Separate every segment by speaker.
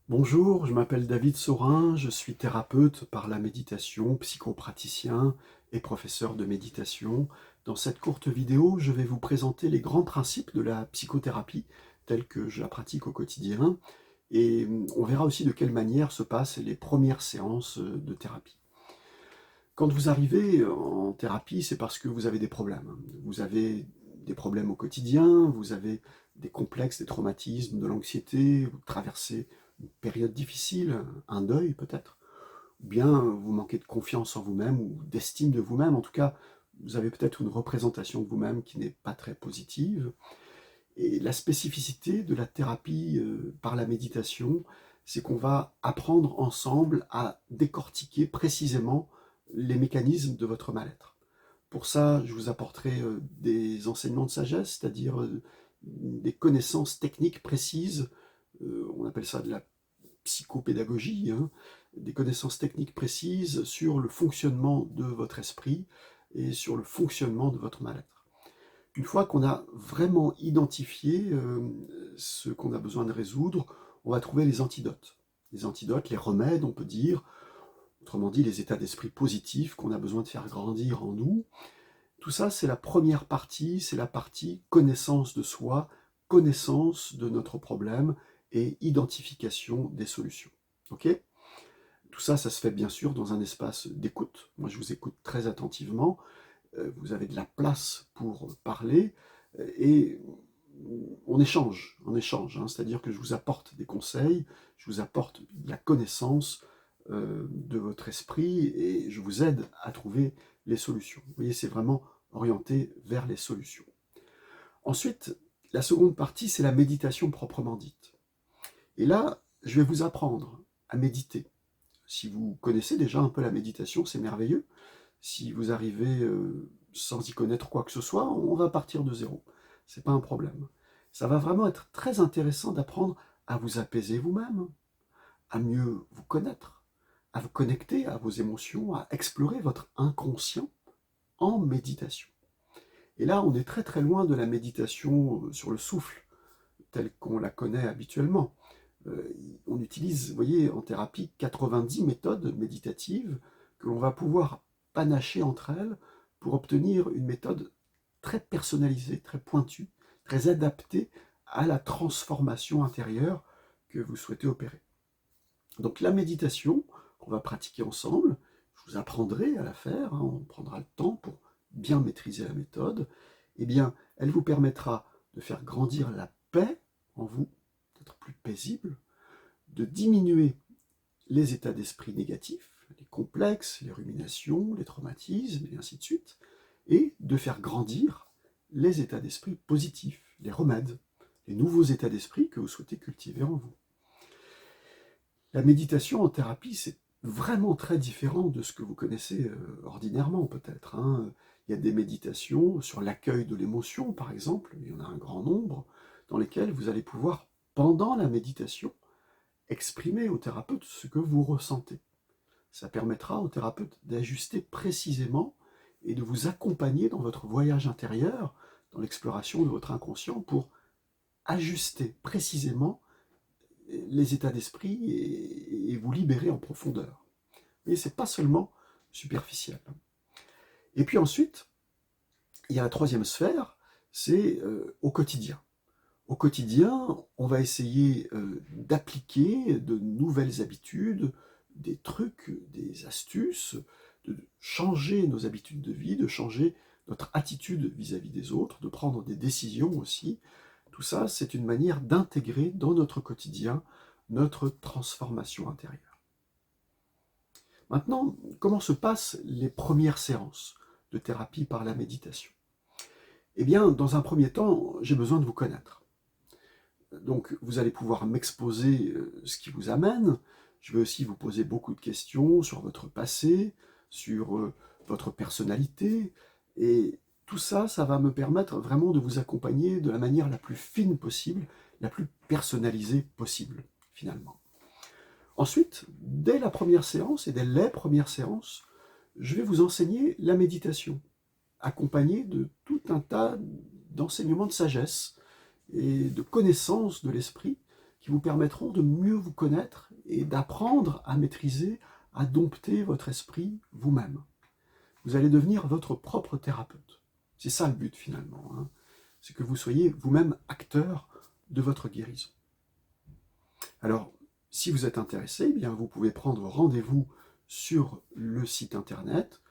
Speaker 1: Bonjour, je m'appelle David Saurin, je suis thérapeute par la méditation, psychopraticien et professeur de méditation. Dans cette courte vidéo, je vais vous présenter les grands principes de la psychothérapie telle que je la pratique au quotidien et on verra aussi de quelle manière se passent les premières séances de thérapie. Quand vous arrivez en thérapie, c'est parce que vous avez des problèmes. Vous avez des problèmes au quotidien, vous avez des complexes, des traumatismes, de l'anxiété, vous traversez une période difficile, un deuil peut-être, ou bien vous manquez de confiance en vous-même ou d'estime de vous-même. En tout cas, vous avez peut-être une représentation de vous-même qui n'est pas très positive. Et la spécificité de la thérapie par la méditation, c'est qu'on va apprendre ensemble à décortiquer précisément les mécanismes de votre mal-être. Pour ça, je vous apporterai des enseignements de sagesse, c'est-à-dire des connaissances techniques précises, on appelle ça de la psychopédagogie, hein, des connaissances techniques précises sur le fonctionnement de votre esprit et sur le fonctionnement de votre mal-être. Une fois qu'on a vraiment identifié ce qu'on a besoin de résoudre, on va trouver les antidotes. Les antidotes, les remèdes, on peut dire, autrement dit les états d'esprit positifs qu'on a besoin de faire grandir en nous. Tout ça, c'est la première partie, c'est la partie connaissance de soi, connaissance de notre problème et identification des solutions. Ok? Tout ça, ça se fait bien sûr dans un espace d'écoute. Moi, je vous écoute très attentivement. Vous avez de la place pour parler et on échange, hein, c'est-à-dire que je vous apporte des conseils, je vous apporte de la connaissance de votre esprit et je vous aide à trouver les solutions. Vous voyez, c'est vraiment orienté vers les solutions. Ensuite, la seconde partie, c'est la méditation proprement dite. Et là, je vais vous apprendre à méditer. Si vous connaissez déjà un peu la méditation, c'est merveilleux. Si vous arrivez sans y connaître quoi que ce soit, on va partir de zéro. C'est pas un problème. Ça va vraiment être très intéressant d'apprendre à vous apaiser vous-même, à mieux vous connaître, à vous connecter à vos émotions, à explorer votre inconscient en méditation. Et là, on est très très loin de la méditation sur le souffle, telle qu'on la connaît habituellement. On utilise, vous voyez, en thérapie, 90 méthodes méditatives que l'on va pouvoir panacher entre elles pour obtenir une méthode très personnalisée, très pointue, très adaptée à la transformation intérieure que vous souhaitez opérer. Donc la méditation qu'on va pratiquer ensemble, je vous apprendrai à la faire, hein, on prendra le temps pour bien maîtriser la méthode, eh bien, elle vous permettra de faire grandir la paix en vous, d'être plus paisible, de diminuer les états d'esprit négatifs, les complexes, les ruminations, les traumatismes, et ainsi de suite, et de faire grandir les états d'esprit positifs, les remèdes, les nouveaux états d'esprit que vous souhaitez cultiver en vous. La méditation en thérapie, c'est vraiment très différent de ce que vous connaissez ordinairement peut-être, hein. Il y a des méditations sur l'accueil de l'émotion, par exemple, il y en a un grand nombre, dans lesquelles vous allez pouvoir, pendant la méditation, exprimer au thérapeute ce que vous ressentez. Ça permettra au thérapeute d'ajuster précisément et de vous accompagner dans votre voyage intérieur, dans l'exploration de votre inconscient, pour ajuster précisément les états d'esprit et vous libérer en profondeur. Mais ce n'est pas seulement superficiel. Et puis ensuite, il y a la troisième sphère, c'est au quotidien. Au quotidien, on va essayer d'appliquer de nouvelles habitudes, des trucs, des astuces, de changer nos habitudes de vie, de changer notre attitude vis-à-vis des autres, de prendre des décisions aussi. Tout ça, c'est une manière d'intégrer dans notre quotidien notre transformation intérieure. Maintenant, comment se passent les premières séances de thérapie par la méditation? Eh bien, dans un premier temps, j'ai besoin de vous connaître. Donc, vous allez pouvoir m'exposer ce qui vous amène. Je vais aussi vous poser beaucoup de questions sur votre passé, sur votre personnalité. Et tout ça, ça va me permettre vraiment de vous accompagner de la manière la plus fine possible, la plus personnalisée possible, finalement. Ensuite, dès la première séance et dès les premières séances, je vais vous enseigner la méditation, accompagnée de tout un tas d'enseignements de sagesse et de connaissances de l'esprit qui vous permettront de mieux vous connaître et d'apprendre à maîtriser, à dompter votre esprit vous-même. Vous allez devenir votre propre thérapeute. C'est ça le but finalement, hein. C'est que vous soyez vous-même acteur de votre guérison. Alors, si vous êtes intéressé, eh bien, vous pouvez prendre rendez-vous sur le site internet,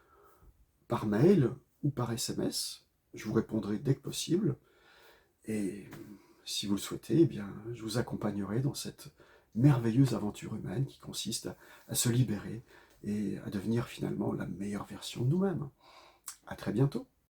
Speaker 1: par mail ou par SMS. Je vous répondrai dès que possible. Et si vous le souhaitez, eh bien, je vous accompagnerai dans cette merveilleuse aventure humaine qui consiste à se libérer et à devenir finalement la meilleure version de nous-mêmes. À très bientôt.